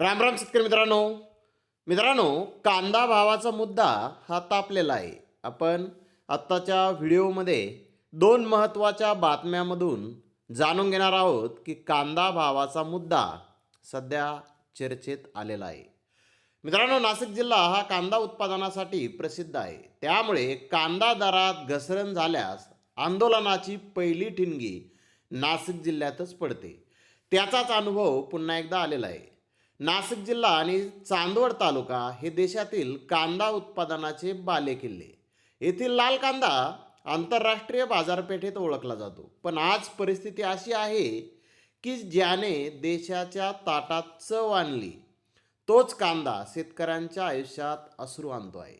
राम राम शेतकरी मित्रांनो कांदा भावाचा मुद्दा हा तापलेला आहे. आपण आत्ताच्या व्हिडिओमध्ये दोन महत्त्वाच्या बातम्यांमधून जाणून घेणार आहोत की कांदा भावाचा मुद्दा सध्या चर्चेत आलेला आहे. मित्रांनो, नाशिक जिल्हा हा कांदा उत्पादनासाठी प्रसिद्ध आहे. त्यामुळे कांदा दरात घसरण झाल्यास आंदोलनाची पहिली ठिणगी नाशिक जिल्ह्यातच पडते. त्याचाच अनुभव पुन्हा एकदा आलेला आहे. नाशिक जिल्हा आणि चांदवड तालुका हे देशातील कांदा उत्पादनाचे बालेकिल्ले. येथील लाल कांदा आंतरराष्ट्रीय बाजारपेठेत ओळखला जातो. पण आज परिस्थिती अशी आहे की ज्याने देशाच्या ताटात चव आणली तोच कांदा शेतकऱ्यांच्या आयुष्यात अश्रू आणतो आहे.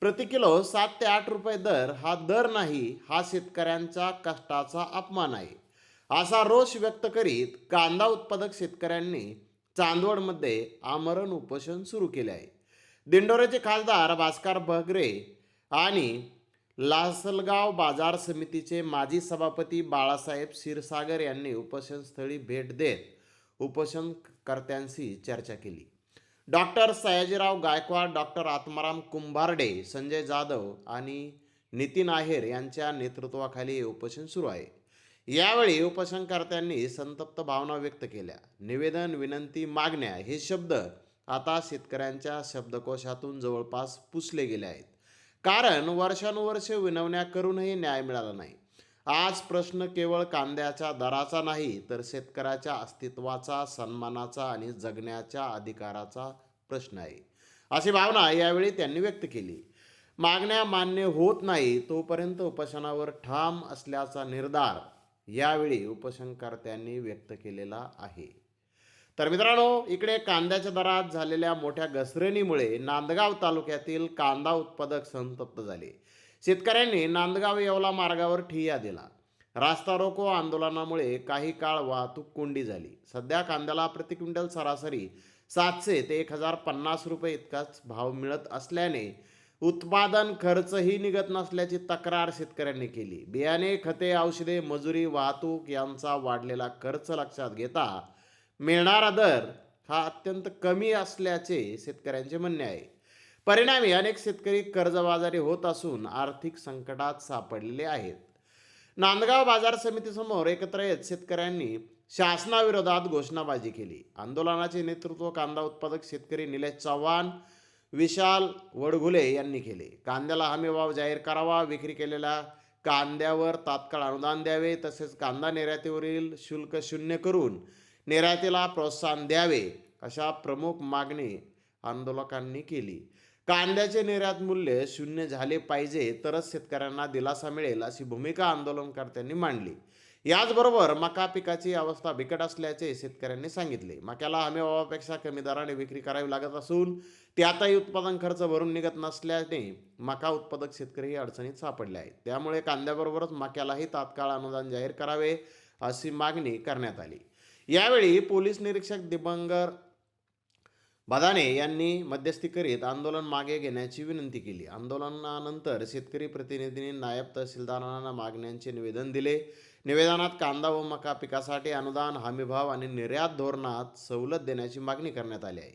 प्रति किलो 7 ते 8 रुपये दर हा दर नाही, हा शेतकऱ्यांच्या कष्टाचा अपमान आहे, असा रोष व्यक्त करीत कांदा उत्पादक शेतकऱ्यांनी चांदवडमध्ये आमरण उपोषण सुरू केले आहे. दिंडोरीचे खासदार भास्कर बगरे आणि लासलगाव बाजार समितीचे माजी सभापती बाळासाहेब क्षीरसागर यांनी उपोषणस्थळी भेट देत उपोषणकर्त्यांशी चर्चा केली. डॉक्टर सयाजीराव गायकवाड, डॉक्टर आत्माराम कुंभारडे, संजय जाधव आणि नितीन आहेर यांच्या नेतृत्वाखाली हे उपोषण सुरू आहे. यावेळी उपोषणकर्त्यांनी संतप्त भावना व्यक्त केल्या. निवेदन, विनंती, मागण्या हे शब्द आता शेतकऱ्यांच्या शब्दकोशातून जवळपास पुसले गेले आहेत. कारण वर्षानुवर्ष विनवण्या करूनही न्याय मिळाला नाही. आज प्रश्न केवळ कांद्याच्या दराचा नाही, तर शेतकऱ्याच्या अस्तित्वाचा, सन्मानाचा आणि जगण्याच्या अधिकाराचा प्रश्न आहे, अशी भावना यावेळी त्यांनी व्यक्त केली. मागण्या मान्य होत नाही तोपर्यंत उपोषणावर ठाम असल्याचा निर्धार यावेळी उपोषणकर्त्यांनी व्यक्त केलेला आहे. तर मित्रांनो, इकडे कांद्याच्या दरात झालेल्या मोठ्या घसरणीमुळे नांदगाव तालुक्यातील कांदा उत्पादक संतप्त झाले. शेतकऱ्यांनी नांदगाव येवला मार्गावर ठिय्या दिला. रास्ता रोको आंदोलनामुळे काही काळ वाहतूक कोंडी झाली. सध्या कांद्याला प्रति क्विंटल सरासरी 700 ते 1050 रुपये इतकाच भाव मिळत असल्याने उत्पादन खर्चही निघत नसल्याची तक्रार शेतकऱ्यांनी केली. बियाणे, खते, औषधे, मजुरी, वाहतूक यांचा वाढलेला खर्च लक्षात घेता मिळणारा दर हा अत्यंत कमी असल्याचे शेतकऱ्यांचे म्हणणे आहे. परिणामी अनेक शेतकरी कर्जबाजारी होत असून आर्थिक संकटात सापडलेले आहेत. नांदगाव बाजार समितीसमोर एकत्र येत शेतकऱ्यांनी शासनाविरोधात घोषणाबाजी केली. आंदोलनाचे नेतृत्व कांदा उत्पादक शेतकरी निलेश चव्हाण, विशाल वडघुले यांनी केले. कांद्याला हमीभाव जाहीर करावा, विक्री केलेल्या कांद्यावर तात्काळ अनुदान द्यावे, तसेच कांदा निर्यातीवरील शुल्क शून्य करून निर्यातीला प्रोत्साहन द्यावे, अशा प्रमुख मागणी आंदोलकांनी केली. कांद्याचे निर्यात मूल्य शून्य झाले पाहिजे, तरच शेतकऱ्यांना दिलासा मिळेल, अशी भूमिका आंदोलनकर्त्यांनी मांडली. याचबरोबर मका पिकाची अवस्था बिकट असल्याचे शेतकऱ्यांनी सांगितले. मक्याला हमीभावापेक्षा कमी दराने विक्री करावी लागत असून त्यातही उत्पादन खर्च भरून निघत नसल्याने मका उत्पादक शेतकरीही अडचणीत सापडले आहेत. त्यामुळे कांद्याबरोबरच मक्यालाही तात्काळ अनुदान जाहीर करावे, अशी मागणी करण्यात आली. यावेळी पोलीस निरीक्षक दिगंबर बदाने यांनी मध्यस्थी करीत आंदोलन मागे घेण्याची विनंती केली. आंदोलनानंतर शेतकरी प्रतिनिधींनी नायब तहसीलदारांना मागण्यांचे निवेदन दिले. निवेदनात कांदा व मका पिकासाठी अनुदान, हमीभाव आणि निर्यात धोरणात सवलत देण्याची मागणी करण्यात आली आहे.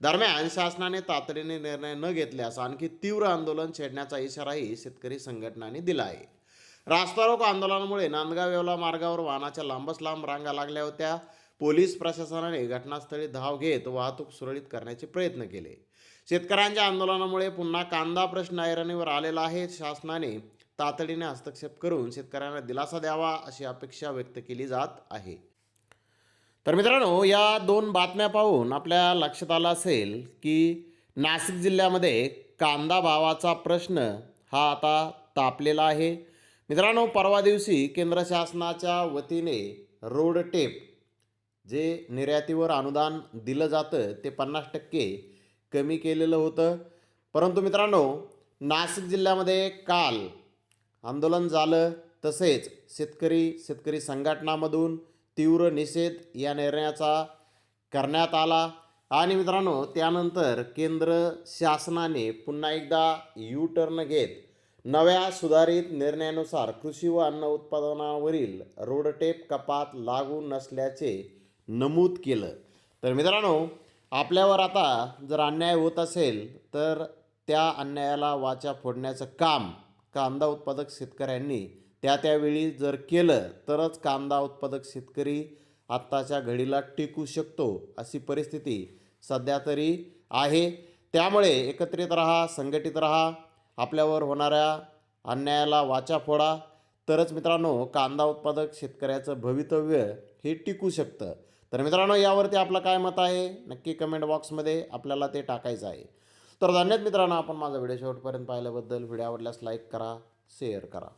दरम्यान शासनाने तातडीने निर्णय न घेतल्यास आणखी तीव्र आंदोलन छेडण्याचा इशाराही शेतकरी संघटनांनी दिला आहे. रास्ता रोको आंदोलनामुळे नांदगाव येवला मार्गावर वाहनाच्या लांबच लांब रांगा लागल्या होत्या. पोलीस प्रशासनाने घटनास्थळी धाव घेत वाहतूक सुरळीत करण्याचे प्रयत्न केले. शेतकऱ्यांच्या आंदोलनामुळे पुन्हा कांदा प्रश्न ऐरणीवर आलेला आहे. शासनाने तातडीने हस्तक्षेप करून शेतकऱ्यांना दिलासा द्यावा, अशी अपेक्षा व्यक्त केली जात आहे. तर मित्रांनो, या दोन बातम्या पाहून आपल्या लक्षात आलं असेल की नाशिक जिल्ह्यामध्ये कांदा भावाचा प्रश्न हा आता तापलेला आहे. मित्रांनो, परवा दिवशी केंद्र शासनाच्या वतीने रोड टेप जे निर्यातीवर अनुदान दिलं जातं ते 50% कमी केलेलं होतं. परंतु मित्रांनो, नाशिक जिल्ह्यामध्ये काल आंदोलन झालं. तसेच शेतकरी संघटनांमधून तीव्र निषेध या निर्णयाचा करण्यात आला. आणि मित्रांनो, त्यानंतर केंद्र शासनाने पुन्हा एकदा यू टर्न घेत नव्या सुधारित निर्णयानुसार कृषी व अन्न उत्पादनावरील रोडटेप कपात लागू नसल्याचे नमूद केलं. तर मित्रांनो, आपल्यावर आता जर अन्याय होत असेल तर त्या अन्यायाला वाचा फोडण्याचं काम कांदा उत्पादक शेतकऱ्यांनी त्यावेळी जर केलं तरच कांदा उत्पादक शेतकरी आत्ताच्या घडीला टिकू शकतो, अशी परिस्थिती सध्या तरी आहे. त्यामुळे एकत्रित राहा, संघटित राहा, आपल्यावर होणाऱ्या अन्यायाला वाचा फोडा, तरच मित्रांनो कांदा उत्पादक शेतकऱ्याचं भवितव्य हे टिकू शकतं. तर मित्रांनो, यावरती आपलं काय मत आहे नक्की कमेंट बॉक्समध्ये आपल्याला ते टाकायचं आहे. तर धन्यवाद मित्रांनो, आपण माझा व्हिडिओ शेवटपर्यंत पाहिल्याबद्दल. व्हिडिओ आवडल्यास लाईक करा, शेअर करा.